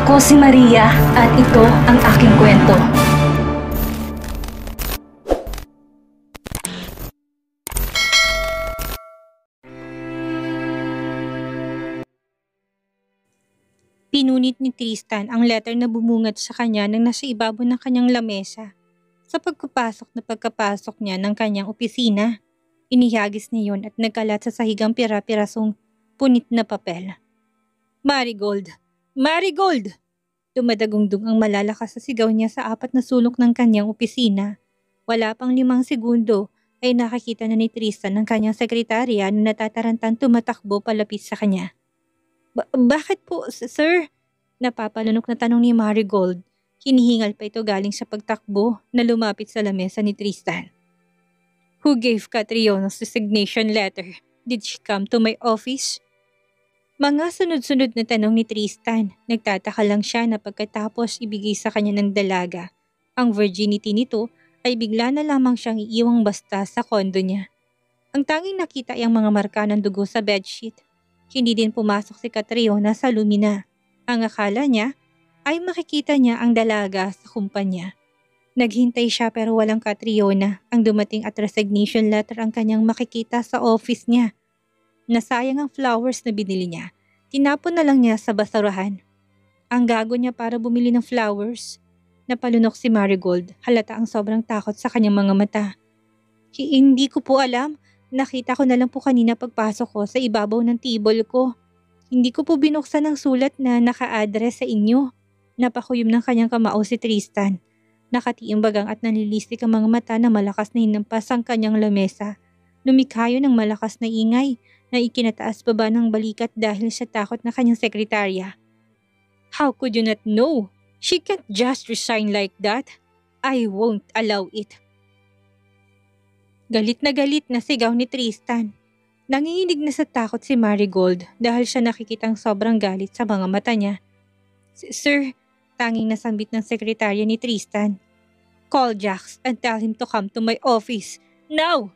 Ako si Maria at ito ang aking kwento. Pinunit ni Tristan ang letter na bumungad sa kanya nang nasa ibabaw ng kanyang lamesa. Sa pagkapasok niya ng kanyang opisina, inihagis niya yon at nagkalat sa sahigang pira-pirasong punit na papel. Marigold! Marigold! Dumadagundong ang malalakas sa sigaw niya sa apat na sulok ng kanyang opisina. Wala pang 5 segundo ay nakakita na ni Tristan ng kanyang sekretarya na natatarantang tumatakbo palapit sa kanya. Bakit po, sir? Napapalunok na tanong ni Marigold. Hinihingal pa ito galing sa pagtakbo na lumapit sa lamesa ni Tristan. Who gave Catriona's resignation letter? Did she come to my office? Mga sunod-sunod na tanong ni Tristan. Nagtataka lang siya na pagkatapos ibigay sa kanya ng dalaga ang virginity nito ay bigla na lamang siyang iiwang basta sa kondo niya. Ang tanging nakita ay ang mga marka ng dugo sa bedsheet. Hindi din pumasok si Catriona sa lumina. Ang akala niya ay makikita niya ang dalaga sa kumpanya. Naghintay siya pero walang Catriona. Ang dumating at resignation letter ang kanyang makikita sa office niya. Nasayang ang flowers na binili niya. Tinapon na lang niya sa basurahan. Ang gago niya para bumili ng flowers. Napalunok si Marigold. Halata ang sobrang takot sa kanyang mga mata. Hindi ko po alam. Nakita ko na lang po kanina pagpasok ko sa ibabaw ng table ko. Hindi ko po binuksan ang sulat na naka-address sa inyo. Napakuyom ng kanyang kamao si Tristan. Nakatiimbagang at nanilistik ang mga mata na malakas na hinampas ang kanyang lamesa. Lumikhayo ng malakas na ingay na ikinataas baba ng balikat dahil sa takot na kanyang sekretarya. How could you not know? She can't just resign like that. I won't allow it. Galit na sigaw ni Tristan. Nanginginig na sa takot si Marigold dahil siya nakikitang sobrang galit sa mga mata niya. Sir, tanging nasambit ng sekretarya ni Tristan. Call Jax and tell him to come to my office. Now!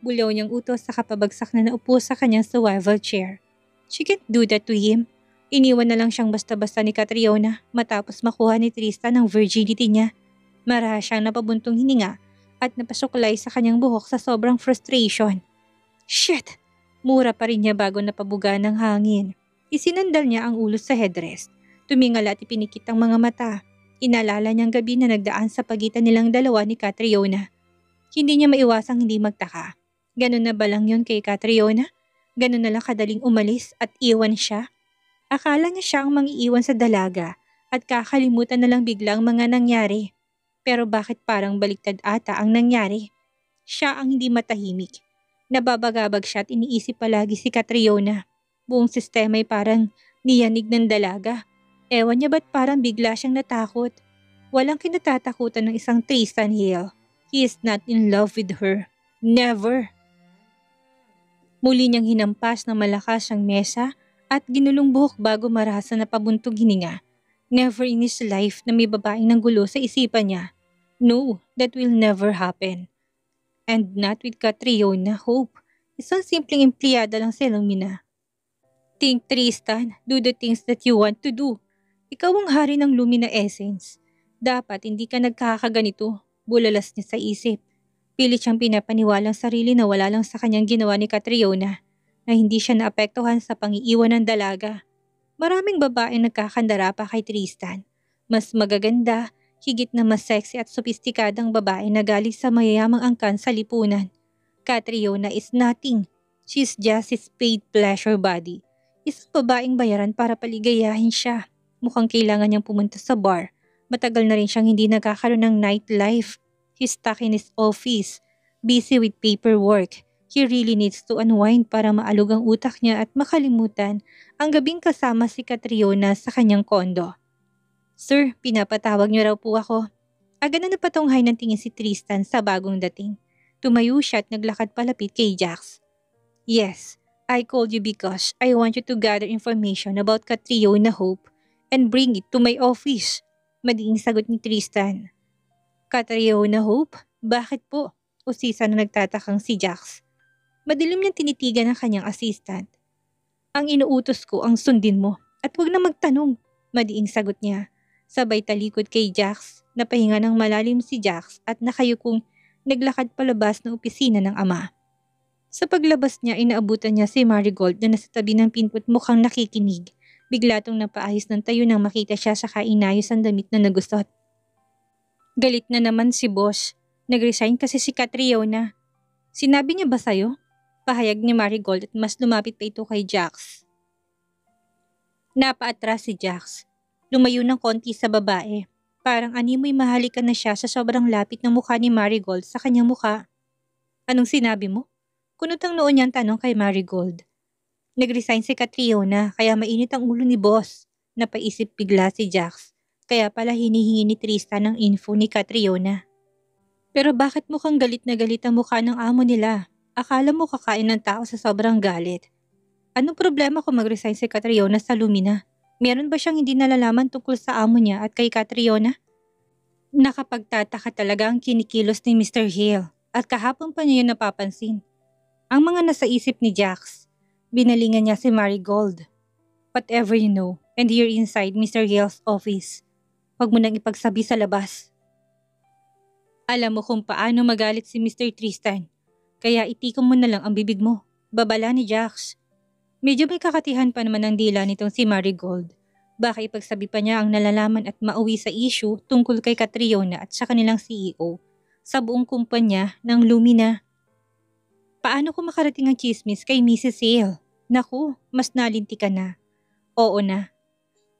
Bulaw niyang utos sa kapabagsak na naupo sa kanyang swivel chair. She can't do that to him. Iniwan na lang siyang basta-basta ni Catriona matapos makuha ni Tristan ang virginity niya. Maraha siyang napabuntong hininga at napasuklay sa kanyang buhok sa sobrang frustration. Shit! Mura pa rin niya bago napabuga ng hangin. Isinandal niya ang ulo sa headrest. Tumingal at ipinikit ang mga mata. Inalala niyang gabi na nagdaan sa pagitan nilang dalawa ni Catriona. Hindi niya maiwasang hindi magtaka. Ganun na ba lang yun kay Catriona? Ganun na lang kadaling umalis at iwan siya? Akala niya siya ang mangiiwan sa dalaga at kakalimutan na lang biglang mga nangyari. Pero bakit parang baliktad ata ang nangyari? Siya ang hindi matahimik. Nababagabag siya at iniisip palagi si Catriona. Buong sistema ay parang niyanig ng dalaga. Ewan niya ba't parang bigla siyang natakot. Walang kinatatakutan ng isang Tristan Hale. He is not in love with her. Never. Muli niyang hinampas ng malakas ang mesa at ginulong buhok bago marasa na pabuntog hininga. Never in his life na may babaeng nanggulo sa isipan niya. No, that will never happen. And not with Catriona Hope. Isang simpleng empleyada lang si Lumina. Think Tristan, do the things that you want to do. Ikaw ang hari ng Lumina Essence. Dapat hindi ka nagkakaganito. Bulalas niya sa isip. Pilit siyang pinapaniwalang sarili na wala lang sa kanyang ginawa ni Catriona, na hindi siya naapektuhan sa pangiiwan ng dalaga. Maraming babae nagkakandara pa kay Tristan. Mas magaganda, higit na mas sexy at sopistikadang babae na galing sa mayayamang angkan sa lipunan. Catriona is nothing. She's just his paid pleasure body. Isang babaeng bayaran para paligayahin siya. Mukhang kailangan niyang pumunta sa bar. Matagal na rin siyang hindi nagkakaroon ng nightlife. He's stuck in his office, busy with paperwork. He really needs to unwind para maalog ang utak niya at makalimutan ang gabing kasama si Catriona sa kanyang kondo. Sir, pinapatawag niyo raw po ako. Agad na napatunghay ng tingin si Tristan sa bagong dating. Tumayo siya at naglakad palapit kay Jax. Yes, I called you because I want you to gather information about Catriona Hope and bring it to my office. Madiing sagot ni Tristan. Catriona Hope? Bakit po? Usisa na nagtatakang si Jax. Madilim niyang tinitigan ng kanyang assistant. Ang inuutos ko ang sundin mo at huwag na magtanong. Madiing sagot niya. Sabay talikod kay Jax. Napahinga ng malalim si Jax at nakayukong naglakad palabas ng opisina ng ama. Sa paglabas niya, inaabutan niya si Marigold na nasa tabi ng pinto at mukhang nakikinig. Bigla tong napaayos ng tayo nang makita siya sa inayos ang damit na nagusot. Galit na naman si boss. Nag-resign kasi si Catriona. Sinabi niya ba sa'yo? Pahayag ni Marigold at mas lumapit pa ito kay Jax. Napaatras si Jax. Lumayo ng konti sa babae. Parang animoy mahalikan na siya sa sobrang lapit ng mukha ni Marigold sa kanyang mukha. Anong sinabi mo? Kunutang noon niyang tanong kay Marigold. Nag-resign si Catriona kaya mainit ang ulo ni boss. Napaisip bigla si Jax. Kaya pala hinihingi ni Tristan ang info ni Catriona. Pero bakit mukhang galit na galit ang mukha ng amo nila? Akala mo kakain ng tao sa sobrang galit. Anong problema kung mag-resign si Catriona sa Lumina? Meron ba siyang hindi nalalaman tungkol sa amo niya at kay Catriona? Nakapagtataka talaga ang kinikilos ni Mr. Hale at kahapon pa niya yun napapansin. Ang mga nasa isip ni Jax, binalingan niya si Marigold. Whatever you know, and you're inside Mr. Hale's office. Huwag mo nang ipagsabi sa labas. Alam mo kung paano magalit si Mr. Tristan, kaya itikom mo na lang ang bibig mo. Babala ni Jax. Medyo may kakatihan pa naman ang dila nitong si Marigold. Baka ipagsabi pa niya ang nalalaman at mauwi sa issue tungkol kay Catriona at sa kanilang CEO sa buong kumpanya ng Lumina. Paano kung makarating ang chismis kay Mrs. Hale? Naku, mas nalinti ka na. Oo na.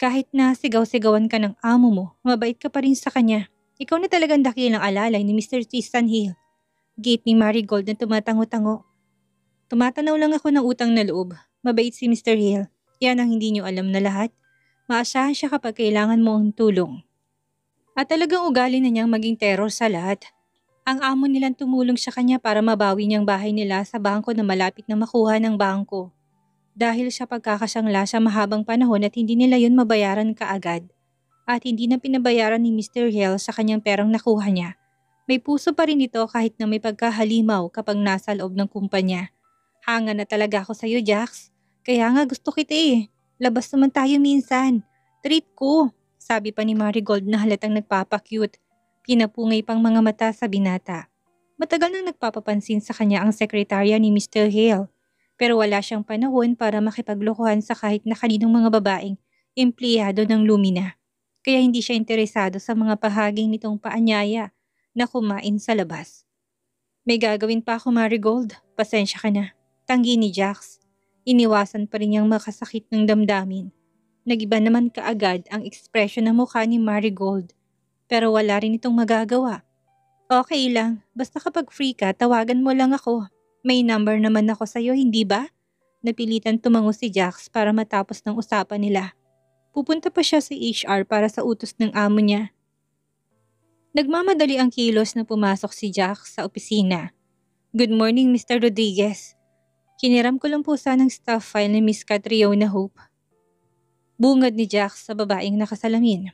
Kahit na sigaw-sigawan ka ng amo mo, mabait ka pa rin sa kanya. Ikaw na talagang dakilang alalay ni Mr. Tristan Hale. Gate ni Marigold na tumatango-tango. Tumatanaw lang ako ng utang na loob. Mabait si Mr. Hale. Yan ang hindi niyo alam na lahat. Maasahan siya kapag kailangan mo ang tulong. At talagang ugali na niyang maging terror sa lahat. Ang amo nilang tumulong sa kanya para mabawi niyang bahay nila sa bangko na malapit na makuha ng bangko. Dahil sa pagkakasangla sa mahabang panahon at hindi nila yun mabayaran kaagad. At hindi na pinabayaran ni Mr. Hale sa kanyang perang nakuha niya. May puso pa rin ito kahit na may pagkahalimaw kapag nasa loob ng kumpanya. Hanga na talaga ako sa'yo, Jax. Kaya nga gusto kita eh. Labas naman tayo minsan. Treat ko. Sabi pa ni Marigold na halatang nagpapakyut. Pinapungay pang mga mata sa binata. Matagal nang nagpapapansin sa kanya ang sekretarya ni Mr. Hale. Pero wala siyang panahon para makipaglokohan sa kahit na kaninong mga babaeng empleyado ng Lumina. Kaya hindi siya interesado sa mga pahaging nitong paanyaya na kumain sa labas. May gagawin pa ako, Marigold. Pasensya ka na. Tanggi ni Jax. Iniwasan pa rin niyang makasakit ng damdamin. Nagiba naman kaagad ang ekspresyon ng mukha ni Marigold. Pero wala rin itong magagawa. Okay lang, basta kapag free ka, tawagan mo lang ako. May number naman ako sa'yo, hindi ba? Napilitan tumango si Jax para matapos ng usapan nila. Pupunta pa siya sa HR para sa utos ng amo niya. Nagmamadali ang kilos na pumasok si Jax sa opisina. Good morning, Mr. Rodriguez. Hiniram ko lang po sanang staff file ni Miss Catriona Hope. Bungad ni Jax sa babaeng nakasalamin.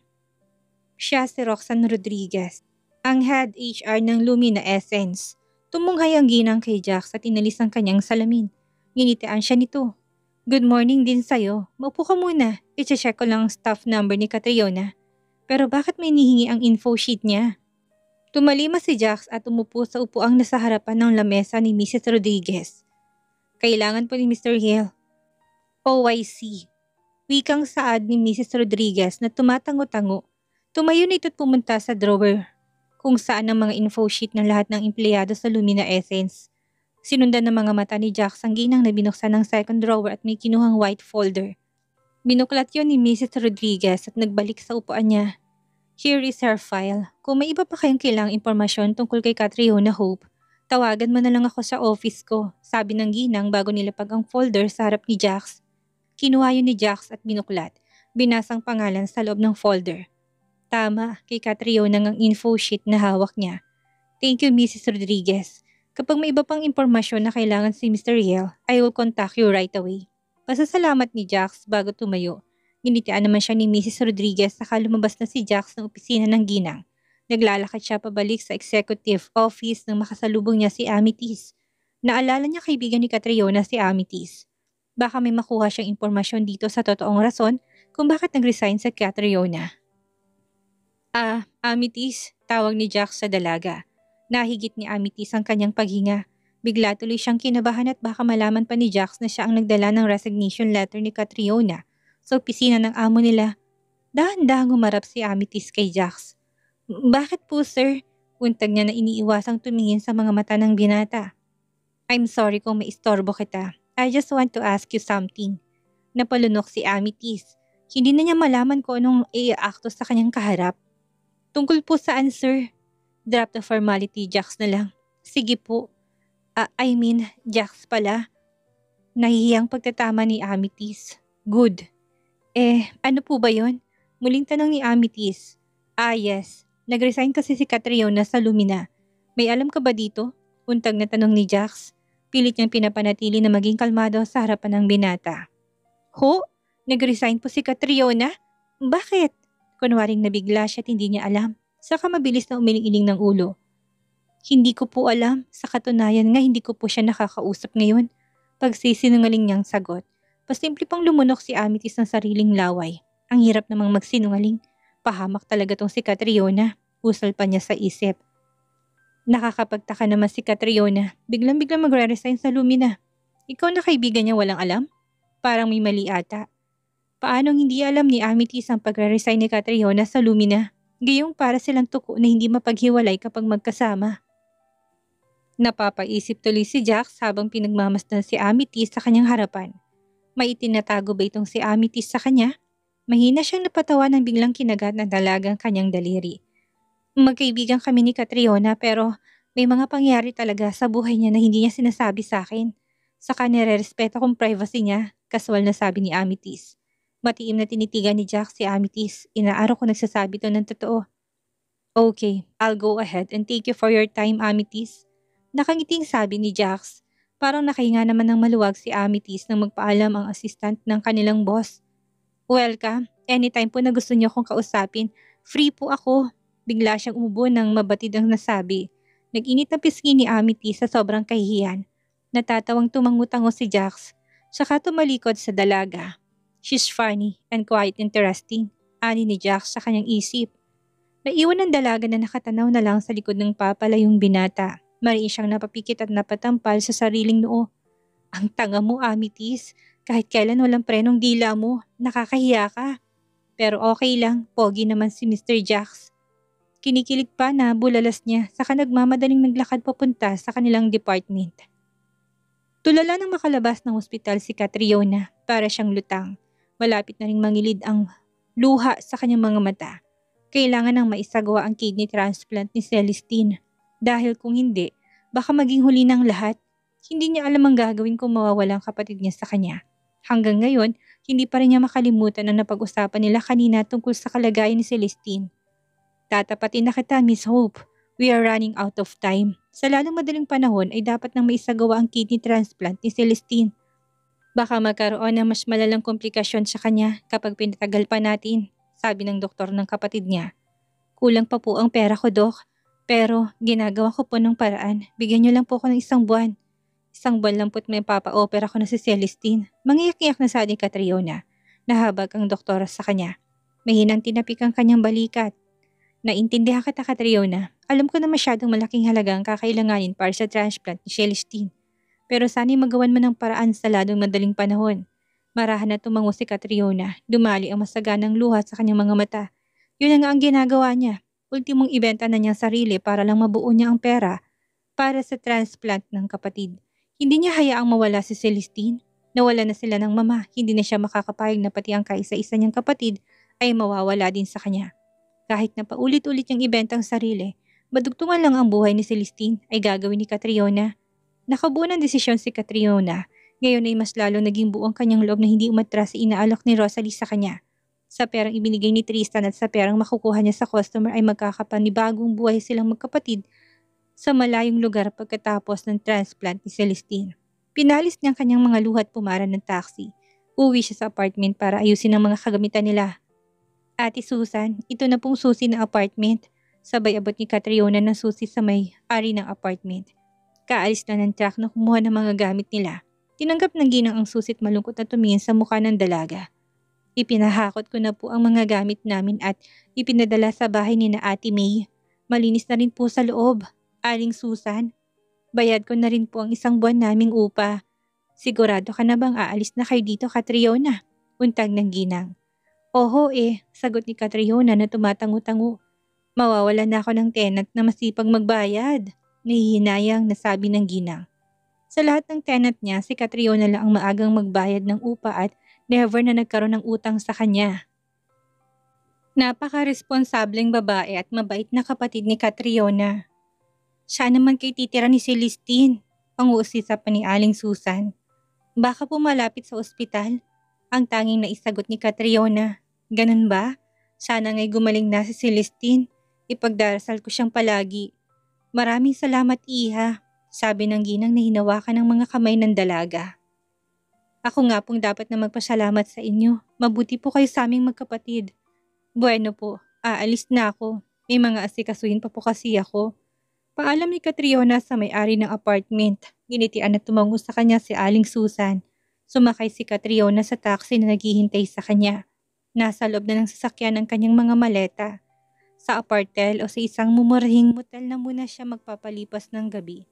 Siya si Roxanne Rodriguez, ang head HR ng Lumina Essence. Tumunghay ang ginang kay Jax at inalis ang kanyang salamin. Ginitian siya nito. Good morning din sa'yo. Maupo ka muna. I-check ko lang ang staff number ni Catriona. Pero bakit may nihingi ang info sheet niya? Tumalima si Jax at umupo sa upuang nasa harapan ng lamesa ni Mrs. Rodriguez. Kailangan po ni Mr. Hale. OIC. Wikang saad ni Mrs. Rodriguez na tumatango-tango. Tumayo na ito't pumunta sa drawer kung saan ang mga info sheet ng lahat ng empleyado sa Lumina Essence. Sinundan ng mga mata ni Jax ang ginang na binuksan ng second drawer at may kinuhang white folder. Binuklat yon ni Mrs. Rodriguez at nagbalik sa upuan niya. Here is her file. Kung may iba pa kayong kailangang impormasyon tungkol kay Catriona Hope, tawagan mo na lang ako sa office ko, sabi ng ginang bago nilapag ang folder sa harap ni Jax. Kinuha yun ni Jax at binuklat. Binasang pangalan sa loob ng folder. Tama, kay Catriona ang info sheet na hawak niya. Thank you, Mrs. Rodriguez. Kapag may iba pang impormasyon na kailangan si Mr. Hale, I will contact you right away. Pasasalamat ni Jax bago tumayo. Ginitian naman siya ni Mrs. Rodriguez saka lumabas na si Jax ng opisina ng ginang. Naglalakad siya pabalik sa executive office nang makasalubong niya si Amethyst. Naalala niya kaibigan ni Catriona si Amethyst. Baka may makuha siyang impormasyon dito sa totoong rason kung bakit nag-resign sa Catriona. Amethyst, tawag ni Jax sa dalaga. Nahigit ni Amethyst ang kanyang paghinga. Bigla tuloy siyang kinabahan at baka malaman pa ni Jax na siya ang nagdala ng resignation letter ni Catriona sa opisina ng amo nila. Dahan-dahang humarap si Amethyst kay Jax. Bakit po, sir? Untag niya na iniiwasang tumingin sa mga mata ng binata. I'm sorry kung maistorbo kita. I just want to ask you something. Napalunok si Amethyst. Hindi na niya malaman kung anong i-aakto sa kanyang kaharap. Tungkol po saan, sir? Drop the formality, Jax na lang. Sige po. Jax pala. Nahihiyang pagtatama ni Amethyst. Good. Ano po ba yon? Muling tanong ni Amethyst. Yes. Nag-resign kasi si Catriona sa Lumina. May alam ka ba dito? Untag na tanong ni Jax. Pilit niyang pinapanatili na maging kalmado sa harapan ng binata. Ho? Nag-resign po si Catriona? Bakit? Kunwaring nabigla siya at hindi niya alam. Saka mabilis na umiling-iling ng ulo. Hindi ko po alam. Sa katunayan nga hindi ko po siya nakakausap ngayon. Pagsisinungaling niyang sagot. Pasimple pang lumunok si Amethyst ng sariling laway. Ang hirap namang magsinungaling. Pahamak talaga tong si Catriona. Usal pa niya sa isip. Nakakapagtaka naman si Catriona. Biglang-biglang magre-resign sa Lumina. Ikaw na kaibigan niya walang alam? Parang may mali ata. Paanong hindi alam ni Amethyst ang pagre-resign ni Catriona sa Lumina? Gayong para silang tuko na hindi mapaghiwalay kapag magkasama. Napapaisip tuloy si Jax habang pinagmamasdan si Amethyst sa kanyang harapan. May itinatago ba itong si Amethyst sa kanya? Mahina siyang napatawa ng biglang kinagat ng dalagang kanyang daliri. Magkaibigan kami ni Catriona pero may mga pangyari talaga sa buhay niya na hindi niya sinasabi sa akin. Saka nire-respeto kong privacy niya, kaswal na sabi ni Amethyst. Matiim na tinitigan ni Jax si Amethyst. Inaaraw ko nagsasabi to ng totoo. Okay, I'll go ahead and take you for your time, Amethyst. Nakangiting sabi ni Jax. Parang nakahinga naman ng maluwag si Amethyst nang magpaalam ang assistant ng kanilang boss. Welcome. Anytime po na gusto niyo akong kausapin, free po ako. Bigla siyang umubo ng mabatid ang nasabi. Nag-init ang pisngi ni Amethyst sa sobrang kahihiyan. Natatawang tumangutango si Jax. Saka tumalikod sa dalaga. She's funny and quite interesting, ani ni Jax sa kanyang isip. Naiwan ang dalaga na nakatanaw na lang sa likod ng papalayong binata. Mariin siyang napapikit at napatampal sa sariling noo. Ang tanga mo, Amethyst. Kahit kailan walang prenong dila mo, nakakahiya ka. Pero okay lang, pogi naman si Mr. Jax. Kinikilig pa na bulalas niya saka nagmamadaling naglakad papunta sa kanilang department. Tulala nang makalabas ng ospital si Catriona para siyang lutang. Malapit na ring mangilid ang luha sa kanyang mga mata. Kailangan nang maisagawa ang kidney transplant ni Celestine. Dahil kung hindi, baka maging huli ng lahat. Hindi niya alam ang gagawin kung mawawala ang kapatid niya sa kanya. Hanggang ngayon, hindi pa rin niya makalimutan ang napag-usapan nila kanina tungkol sa kalagayan ni Celestine. Tatapatin na kita, Miss Hope. We are running out of time. Sa lalong madaling panahon ay dapat nang maisagawa ang kidney transplant ni Celestine. Baka magkaroon ng mas malalang komplikasyon sa kanya kapag pinatagal pa natin, sabi ng doktor ng kapatid niya. Kulang pa po ang pera ko, Dok. Pero ginagawa ko po ng paraan. Bigyan niyo lang po ako ng 1 buwan. 1 buwan lang po't may papa-opera ko na si Celestine. Mangiyak-iyak na sa ni Catriona. Nahabag ang doktora sa kanya. Mahinang tinapik ang kanyang balikat. Naintindihan kita, Catriona. Alam ko na masyadong malaking halaga ang kakailanganin para sa transplant ni Celestine. Pero sana'y magawan mo ng paraan sa ladong madaling panahon. Marahan na tumango si Catriona. Dumali ang masaganang luha sa kanyang mga mata. Yun na nga ang ginagawa niya. Ultimong ibenta na niyang sarili para lang mabuo niya ang pera para sa transplant ng kapatid. Hindi niya hayaang mawala si Celestine. Nawala na sila ng mama. Hindi na siya makakapayag na pati ang kaisa-isa niyang kapatid ay mawawala din sa kanya. Kahit na paulit-ulit niyang ibenta ang sarili, madugtungan lang ang buhay ni Celestine ay gagawin ni Catriona. Nakabuo ng desisyon si Catriona. Ngayon ay mas lalo naging buo ang kanyang loob na hindi umatras sa inaalok ni Rosalie sa kanya. Sa perang ibinigay ni Tristan at sa perang makukuha niya sa customer ay magkakapanibagong buhay silang magkapatid sa malayong lugar pagkatapos ng transplant ni Celestine. Pinalis niya ang kanyang mga luha at pumara ng taxi. Uwi siya sa apartment para ayusin ang mga kagamitan nila. Ate Susan, ito na pong susi ng apartment. Sabay abot ni Catriona ng susi sa may-ari ng apartment. Kaalis na ng truck na kumuha ng mga gamit nila. Tinanggap ng ginang ang susi at malungkot na tumingin sa mukha ng dalaga. Ipinahakot ko na po ang mga gamit namin at ipinadala sa bahay ni na Ate May. Malinis na rin po sa loob. Aling Susan, bayad ko na rin po ang 1 buwan naming upa. Sigurado ka na bang aalis na kayo dito, Catriona? Untag ng ginang. Oho sagot ni Catriona na tumatango-tango. Mawawalan na ako ng tenant na masipag magbayad. Nahihinayang nasabi ng ginang. Sa lahat ng tenant niya, si Catriona lang ang maagang magbayad ng upa at never na nagkaroon ng utang sa kanya. Napaka-responsableng babae at mabait na kapatid ni Catriona. Siya naman kay titira ni Celestine, pang-uusisa pa ni Aling Susan. Baka po malapit sa ospital, ang tanging naisagot ni Catriona. Ganun ba? Sana nga'y gumaling na si Celestine. Ipagdarasal ko siyang palagi. Maraming salamat, Iha, sabi ng ginang na hinawakan ng mga kamay ng dalaga. Ako nga pong dapat na magpasalamat sa inyo. Mabuti po kayo sa aming magkapatid. Bueno po, aalis na ako. May mga asikasuhin pa po kasi ako. Paalam ni Catriona sa may-ari ng apartment. Ginitian na tumango sa kanya si Aling Susan. Sumakay si Catriona sa taxi na naghihintay sa kanya. Nasa loob na ng sasakyan ang kanyang mga maleta. Sa apartel o sa isang mumurahing motel na muna siya magpapalipas ng gabi.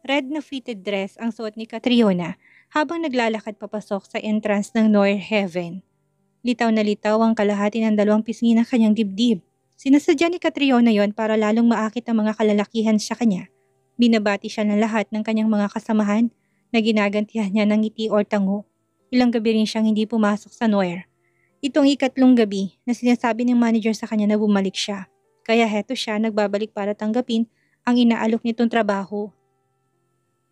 Red na fitted dress ang suot ni Catriona habang naglalakad papasok sa entrance ng Noir Heaven. Litaw na litaw ang kalahati ng 2 pisngi ng kanyang dibdib. Sinasadya ni Catriona yon para lalong maakit ang mga kalalakihan sa kanya. Binabati siya ng lahat ng kanyang mga kasamahan na ginagantihan niya ng ngiti o tango. Ilang gabi rin siyang hindi pumasok sa Noir. Itong 3 gabi na sinasabi ng manager sa kanya na bumalik siya. Kaya heto siya nagbabalik para tanggapin ang inaalok nitong trabaho.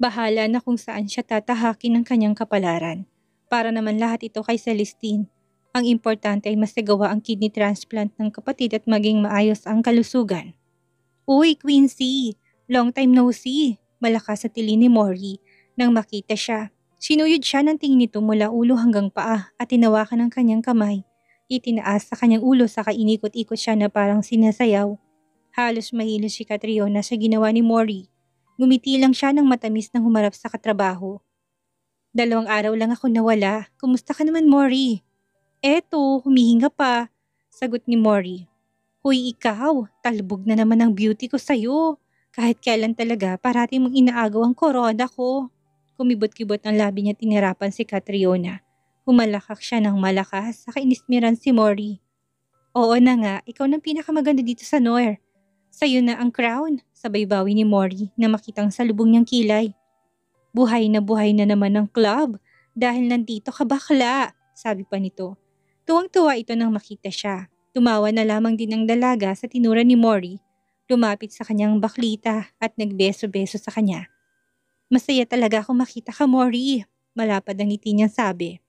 Bahala na kung saan siya tatahakin ng kanyang kapalaran. Para naman lahat ito kay Celestine. Ang importante ay masagawa ang kidney transplant ng kapatid at maging maayos ang kalusugan. Uy, Quincy! Long time no see! Malakas sa tili ni Maury nang makita siya. Sinuyod siya ng tingin nito mula ulo hanggang paa at tinawakan ng kanyang kamay. Itinaas sa kanyang ulo saka inikot-ikot siya na parang sinasayaw. Halos mahilo si Catriona sa ginawa ni Maury. Ngumiti lang siya ng matamis nang humarap sa katrabaho. 2 araw lang ako nawala. Kumusta ka naman, Maury? Eto, humihinga pa, sagot ni Maury. Hoy ikaw, talbog na naman ang beauty ko sa'yo. Kahit kailan talaga parati mong inaagaw ang corona ko. Kumibot-kibot ang labi niya tinirapan si Catriona. Humalakak siya ng malakas sa kainismiran si Maury. Oo na nga, ikaw nang pinakamaganda dito sa Noir. Sa'yo na ang crown, sabay bawi ni Maury na makitang salubong niyang kilay. Buhay na naman ang club dahil nandito ka bakla, sabi pa nito. Tuwang-tuwa ito nang makita siya. Tumawa na lamang din ang dalaga sa tinura ni Maury. Lumapit sa kanyang baklita at nagbeso-beso sa kanya. Masaya talaga akong makita ka, Maury, malapad ang ngiti niyang sabi.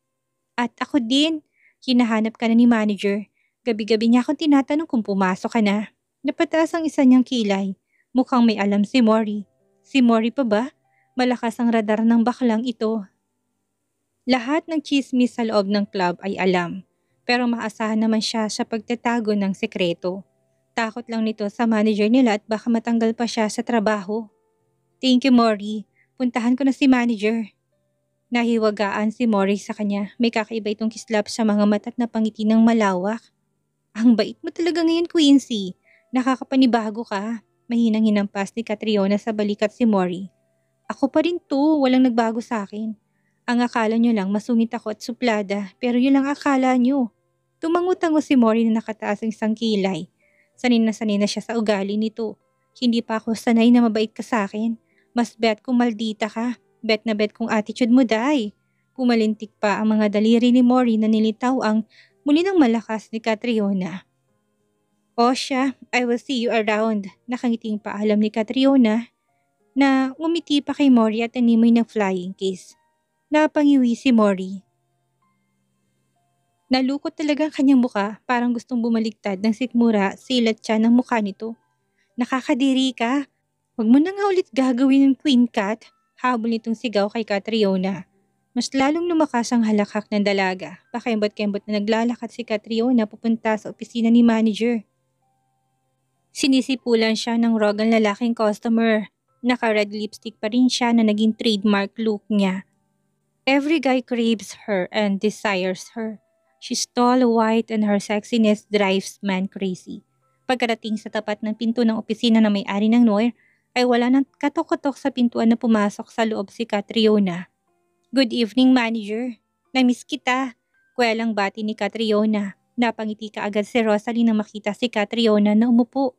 At ako din, hinahanap ka na ni manager. Gabi-gabi niya akong tinatanong kung pumasok ka na. Napataas ang isa niyang kilay. Mukhang may alam si Maury. Si Maury pa ba? Malakas ang radar ng baklang ito. Lahat ng chismis sa loob ng club ay alam. Pero maasahan naman siya sa pagtatago ng sekreto. Takot lang nito sa manager nila at baka matanggal pa siya sa trabaho. Thank you, Maury. Puntahan ko na si manager. Nahiwagaan si Maury sa kanya. May kakaiba itong kislap sa mga mata't na pangiti ng malawak. Ang bait mo talaga ngayon, Quincy. Nakakapanibago ka. Mahinang hinampas ni Catriona sa balikat si Maury. Ako pa rin to, walang nagbago sa akin. Ang akala nyo lang masungit ako at suplada, pero yun lang akala nyo. Tumango-tango si Maury na nakataas ang isang kilay. Sanay na siya sa ugali nito. Hindi pa ako sanay na mabait ka sa akin. Mas bet kung maldita ka. Bet na bet kung attitude mo, day. Pumalintik pa ang mga daliri ni Maury na nilitaw ang muli ng malakas ni Catriona. O siya, I will see you around. Nakangiting paalam ni Catriona na umiti pa kay Maury at animoy ng flying kiss. Napangiwi si Maury. Nalukot talaga ang kanyang muka, parang gustong bumaliktad ng sikmura silat siya ng mukha nito. Nakakadiri ka. Huwag mo na nga ulit gagawin ng Queen Cat, habol nitong sigaw kay Catriona. Mas lalong lumakas ang halakhak ng dalaga. Pakembot-kembot na naglalakad si Catriona pupunta sa opisina ni manager. Sinisipulan siya ng rogang lalaking customer. Naka-red lipstick pa rin siya na naging trademark look niya. Every guy craves her and desires her. She's tall, white, and her sexiness drives man crazy. Pagkarating sa tapat ng pinto ng opisina ng may-ari ng Noir, ay wala nang katok-katok sa pintuan na pumasok sa loob si Catriona. "Good evening, manager. Namiss kita." Kwelang bati ni Catriona. Napangiti kaagad si Rosalie nang makita si Catriona na umupo.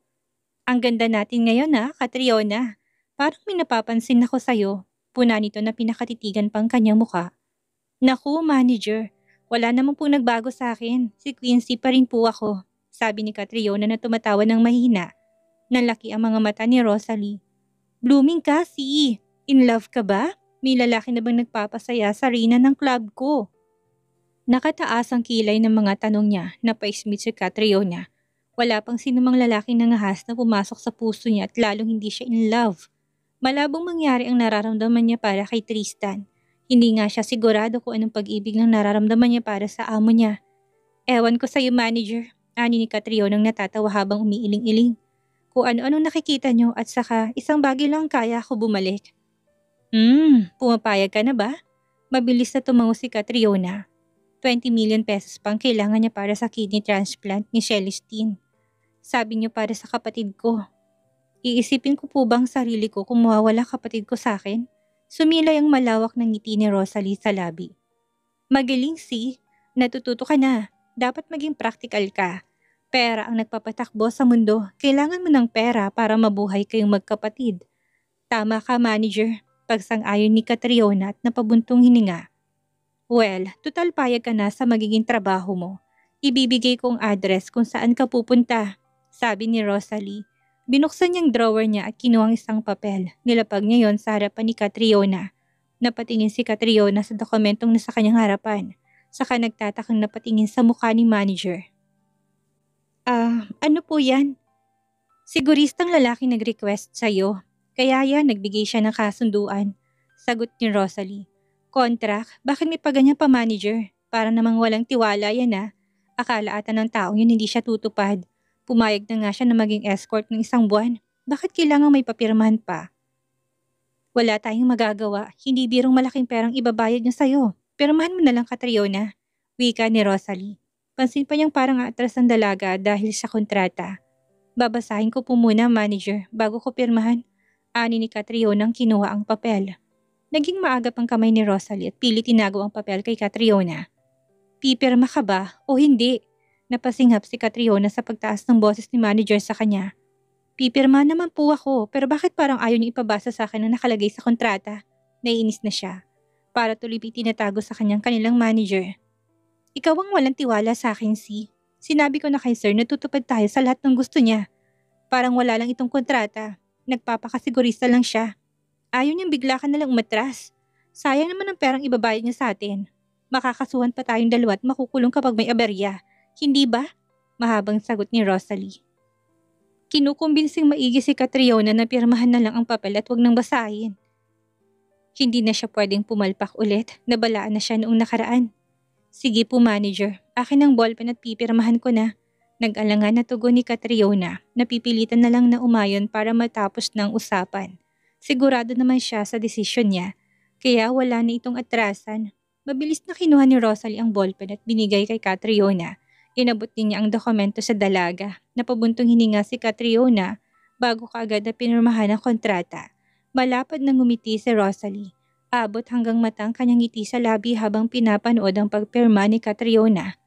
"Ang ganda natin ngayon Catriona. Parang may napapansin ako sa'yo." Puna nito na pinakatitigan pang kanyang muka. "Naku, manager. Wala naman pong nagbago sa akin. Si Quincy pa rin po ako." Sabi ni Catriona na tumatawa ng mahina. Nalaki ang mga mata ni Rosalie. "Blooming ka, si. In love ka ba? May lalaki na bang nagpapasaya sa reyna ng club ko?" Nakataas ang kilay ng mga tanong niya na pa-smith si Catriona. Wala pang sinumang lalaking nangahas na pumasok sa puso niya at lalong hindi siya in love. Malabong mangyari ang nararamdaman niya para kay Tristan. Hindi nga siya sigurado kung anong pag-ibig ng nararamdaman niya para sa amo niya. "Ewan ko sa'yo, manager," ani ni Catriona nang natatawa habang umiiling-iling. "Kung ano-anong nakikita niyo at saka isang bagay lang kaya ako bumalik." Pumapayag ka na ba?" Mabilis na tumango si Catriona. 20 million pesos pang kailangan niya para sa kidney transplant ni Celestine. "Sabi niyo para sa kapatid ko." "Iisipin ko po bang sarili ko kung mawawala kapatid ko sa akin?" Sumilay ang malawak ng ngiti ni Rosalie sa labi. "Magaling si. Natututo ka na. Dapat maging practical ka. Pera ang nagpapatakbo sa mundo. Kailangan mo ng pera para mabuhay kayong magkapatid." "Tama ka, manager." Pagsang-ayon ni Catriona at napabuntong hininga. "Well, tutal payag ka na sa magiging trabaho mo. Ibibigay kong address kung saan ka pupunta," sabi ni Rosalie. Binuksan niyang drawer niya at kinuha ang isang papel. Nilapag niya yon sa harapan ni Catriona. Napatingin si Catriona sa dokumentong nasa kanyang harapan. Saka nagtatakang napatingin sa mukha ni manager. Ano po yan?" "Siguristang lalaki nag-request sa'yo. Kaya yan, nagbigay siya ng kasunduan." Sagot ni Rosalie. "Contract? Bakit may paganyan pa, manager? Para namang walang tiwala yan Akala ata ng taong yun hindi siya tutupad. Pumayag na nga siya na maging escort ng 1 buwan. Bakit kailangan may papirmahan pa?" "Wala tayong magagawa. Hindi birong malaking perang ibabayad niya sa'yo. Pirmahan mo na lang, Catriona," wika ni Rosalie. Pansin pa niyang parang atras ang dalaga dahil sa kontrata. "Babasahin ko po muna, manager, bago ko pirmahan," ani ni Catriona ang kinuha ang papel. Naging maagap ang kamay ni Rosalie at pilit tinago ang papel kay Catriona. "Pipirma ka ba o hindi?" Napasinghap si Catriona sa pagtaas ng boses ni manager sa kanya. "Pipirma naman po ako, pero bakit parang ayaw niyo ipabasa sa akin ang nakalagay sa kontrata?" Naiinis na siya. Para tuloy tinatago sa kanyang kanilang manager. "Ikaw ang walang tiwala sa akin, si. Sinabi ko na kay sir na tutupad tayo sa lahat ng gusto niya. Parang wala lang itong kontrata. Nagpapakasigurista lang siya. Ayaw niyang bigla ka nalang umatras. Sayang naman ang perang ibabayad niya sa atin. Makakasuhan pa tayong dalawa at makukulong kapag may aberya. Hindi ba?" Mahabang sagot ni Rosalie. Kinukumbinsing maigi si Catriona na pirmahan na lang ang papel at wag nang basahin. Hindi na siya pwedeng pumalpak ulit. Nabalaan na siya noong nakaraan. "Sige po, manager. Akin ang ballpen at pipirmahan ko na." Nag-alangan na tugon ni Catriona. Napipilitan na lang na umayon para matapos ng usapan. Sigurado naman siya sa desisyon niya. Kaya wala na itong atrasan. Mabilis na kinuha ni Rosalie ang ballpen at binigay kay Catriona. Inabot din niya ang dokumento sa dalaga. Napabuntong hininga si Catriona bago kaagad na pinirmahan ang kontrata. Malapad na ngumiti si Rosalie. Abot hanggang mata ang kanyang ngiti sa labi habang pinapanood ang pagpirma ni Catriona.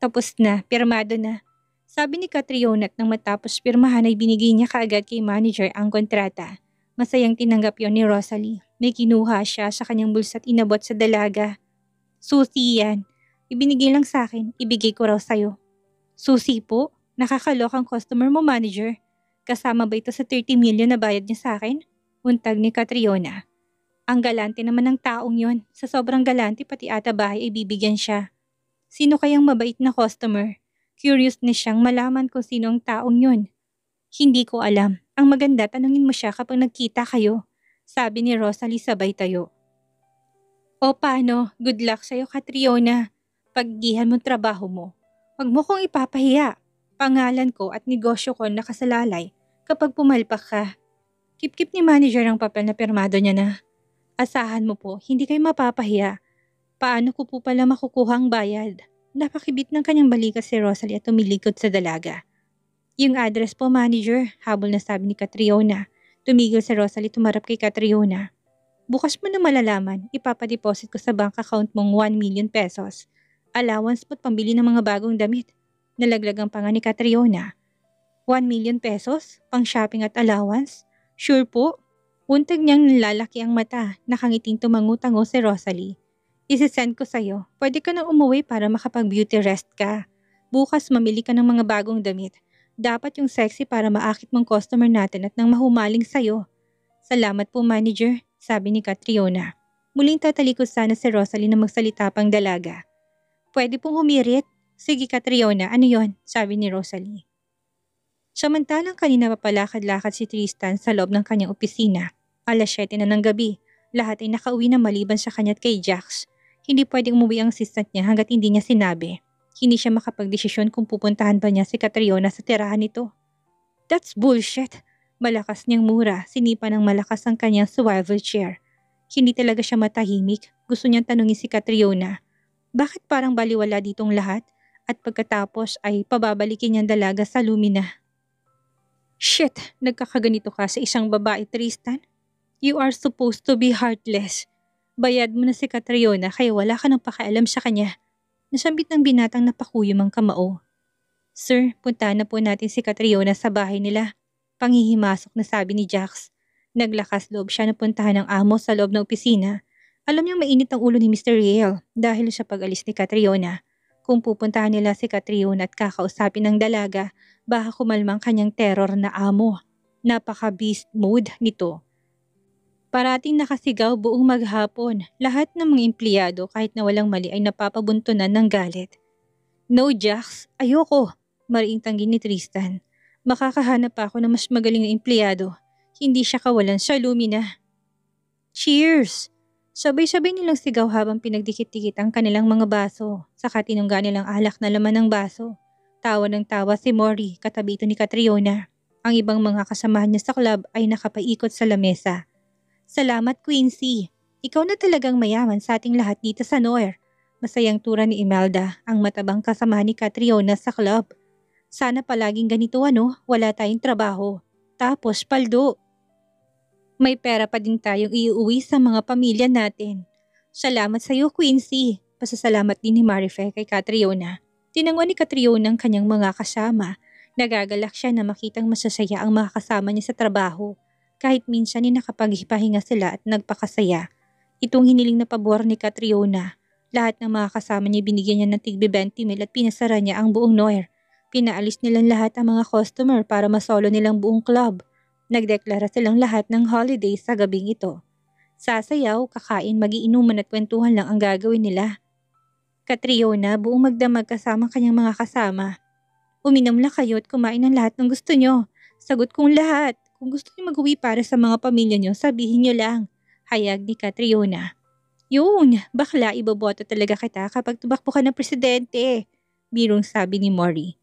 "Tapos na, pirmado na," sabi ni Catriona at nang matapos pirmahan ay binigay niya kaagad kay manager ang kontrata. Masayang tinanggap yon ni Rosalie. May kinuha siya sa kanyang bulsa at inabot sa dalaga. "Susi yan. Ibinigay lang sa akin, ibigay ko raw sa'yo." "Susi po? Nakakalokang customer mo, manager. Kasama ba ito sa 30 million na bayad niya sa akin?" Untag ni Catriona. "Ang galante naman ng taong yon. Sa sobrang galante pati ata bahay ay bibigyan siya." Sino kayang mabait na customer? Curious na siyang malaman kung sino ang taong yon. "Hindi ko alam. Ang maganda, tanungin mo siya kapag nagkita kayo," sabi ni Rosalie sabay tayo. "O paano? Good luck sa'yo, Catriona. Paggihan mo trabaho mo. Huwag mo kong ipapahiya. Pangalan ko at negosyo ko nakasalalay kapag pumalpak ka." Kip-kip ni manager ang papel na pirmado niya na. "Asahan mo po, hindi kayo mapapahiya. Paano ko po pala makukuha ang bayad?" Napakibit ng kanyang balikat si Rosalie at tumilikod sa dalaga. Yung address po, manager, habol na sabi ni Catriona. Tumigil si Rosalie, tumarap kay Catriona. Bukas mo na malalaman, ipapadeposit ko sa bank account mong 1 million pesos. Allowance mo't pambili ng mga bagong damit. Nalaglagang pa nga ni Catriona. 1 million pesos? Pang shopping at allowance? Sure po? Untag niyang lalaki ang mata, nakangiting tumango-tango si Rosalie. Isisend ko sa'yo. Pwede ka nang umuwi para makapag-beauty rest ka. Bukas mamili ka ng mga bagong damit. Dapat yung sexy para maakit mong customer natin at nang mahumaling sa'yo. Salamat po, manager, sabi ni Catriona. Muling tatalikod sana si Rosalie na magsalita pang dalaga. Pwede pong humirit. Sige, Catriona, ano yon? Sabi ni Rosalie. Samantalang kanina papalakad-lakad si Tristan sa loob ng kanyang opisina. Alas 7 na ng gabi. Lahat ay nakauwi na maliban sa kanya at kay Jax. Hindi pwedeng umuwi ang assistant niya hanggat hindi niya sinabi. Hindi siya makapagdesisyon kung pupuntahan ba niya si Catriona sa tirahan nito. That's bullshit. Malakas niyang mura, sinipa ng malakas ang kanyang swivel chair. Hindi talaga siya matahimik. Gusto niyang tanungin si Catriona. Bakit parang baliwala ditong lahat? At pagkatapos ay pababalikin niyang dalaga sa Lumina. Shit, nagkakaganito ka sa isang babae, Tristan? You are supposed to be heartless. Bayad mo na si Catriona kaya wala ka nang pakialam sa kanya. Nasambit ng binatang napakuyom ang kamao. Sir, puntahan na po natin si Catriona sa bahay nila. Panghihimasok na sabi ni Jax. Naglakas loob siya na puntahan ng amo sa loob ng opisina. Alam niyang mainit ang ulo ni Mr. Yale dahil sa pag-alis ni Catriona. Kung pupuntahan nila si Catriona at kakausapin ng dalaga, baka kumalmang kanyang terror na amo. Napaka-beast mode nito. Parating nakasigaw buong maghapon. Lahat ng mga empleyado kahit na walang mali ay napapabuntunan ng galit. No, Jax, ayoko, mariing tanggi ni Tristan. Makakahanap pa ako ng mas magaling na empleyado. Hindi siya kawalan sa Lumina. Cheers! Sabay-sabay nilang sigaw habang pinagdikit-dikit ang kanilang mga baso. Saka tinungga nilang alak na laman ng baso. Tawa ng tawa si Mori, katabi ito ni Catriona. Ang ibang mga kasamahan niya sa club ay nakapaikot sa lamesa. Salamat, Quincy. Ikaw na talagang mayaman sa ating lahat dito sa Noir. Masayang tura ni Imelda, ang matabang kasamahan ni Catriona sa club. Sana palaging ganito wala tayong trabaho. Tapos paldo. May pera pa din tayong iuwi sa mga pamilya natin. Salamat sa iyo, Quincy. Pasasalamat din ni Marife kay Catriona. Tinanguan ni Catriona ang kanyang mga kasama. Nagagalak siya na makitang masasaya ang mga kasama niya sa trabaho. Kahit minsan ay nakapaghipahinga sila at nagpakasaya. Itong hiniling na pabor ni Catriona. Lahat ng mga kasama niya binigyan niya ng tigbe 20 mil at pinasara niya ang buong Noir. Pinaalis nilang lahat ang mga customer para masolo nilang buong club. Nagdeklara silang lahat ng holiday sa gabing ito. Sasayaw, kakain, magiinuman at kwentuhan lang ang gagawin nila. Catriona, buong magdamag kasama kanyang mga kasama. Uminom lang kayo at kumain ng lahat ng gusto nyo. Sagot kong lahat. Kung gusto niyo mag-uwi para sa mga pamilya niyo, sabihin niyo lang. Hayag ni Catriona. Yun, bakla iboboto talaga kita kapag tumakbo ka ng presidente. Birong sabi ni Mori.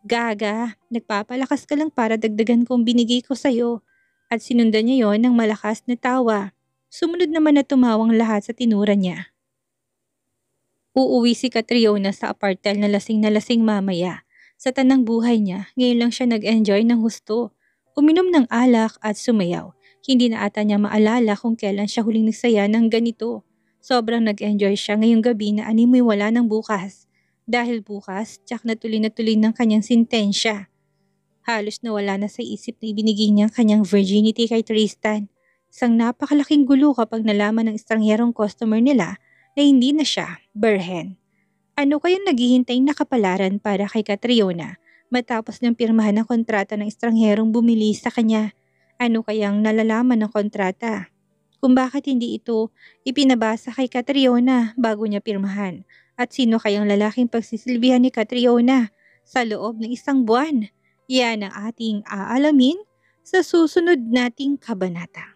Gaga, nagpapalakas ka lang para dagdagan kong binigay ko sa'yo. At sinundan niya yon ng malakas na tawa. Sumunod naman na tumawang lahat sa tinura niya. Uuwi si Catriona sa apartel na lasing mamaya. Sa tanang buhay niya, ngayon lang siya nag-enjoy ng husto. Uminom ng alak at sumayaw. Hindi na ata niya maalala kung kailan siya huling nagsaya ng ganito. Sobrang nag-enjoy siya ngayong gabi na animoy wala ng bukas. Dahil bukas, tsak na tuloy ng kanyang sintensya. Halos nawala na sa isip na ibinigay niya ang kanyang virginity kay Tristan. Isang napakalaking gulo kapag nalaman ng estrangherong customer nila na hindi na siya berhen. Ano kayang naghihintay na kapalaran para kay Catriona? Matapos niyang pirmahan ang kontrata ng estrangherong bumili sa kanya, ano kayang nalalaman ng kontrata? Kung bakit hindi ito ipinabasa kay Catriona bago niya pirmahan? At sino kayang lalaking pagsisilbihan ni Catriona sa loob ng 1 buwan? Yan ang ating aalamin sa susunod nating kabanata.